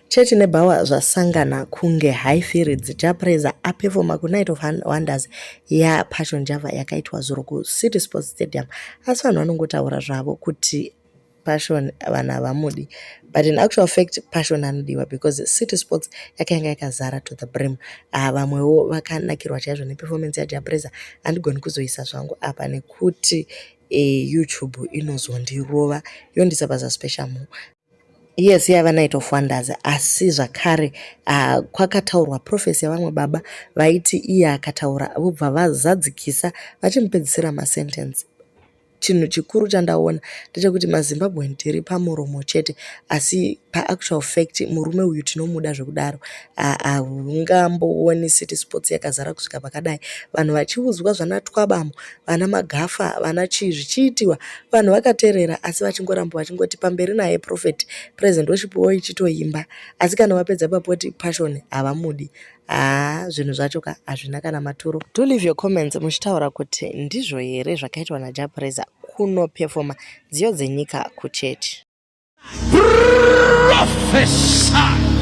Church nebhawa zvasangana kunge high fields. Jah Prayzah apefoma ku Night of Wonders yaPassionjava yakaitwa zuro ku City Sports Stadium. Asi vanhu vanongotaura zvavo kuti Passion vanhu havamudi, but in actual fact Passion anodiwa because City Sports yakanga yakazara to the brim. Vamwewo vakanakirwa chaizvo neperformance yaJah Prayzah. Handigoni kuzoisa zvangu apa nekuti YouTube inozondirova yondisa pazaspecial mo. Yes, yava Night of Wonders, asi zvakare kwakataurwa prophecy yavamwe baba vaiti iye akataura vobva vazadzikisa vachimupedzisira masentence. Chinhu chikuru chandaona ndechekuti maZimbabwean tiri pamuromo chete, asi paactual fact murume uyu tinomuda zvekudaro. Haungambooni City Sports yakazara kusvika pakadai, vanhu vachiudzwa zvanatwabamo, vana magafa, vana chii zvichiitiwa, vanhu vakateerera asi vachingoramba vachingoti pamberi naye prophet present worship ichitoimba, asi kana vapedza papoti Passion havamudi. Zvinhu zvacho hazvina kana maturo. Do leave your comments muchitaura kuti ndizvo here zvakaitwa naJah Prayzah kunoperforma nziyo dzenyika kuchechi. Prophesy.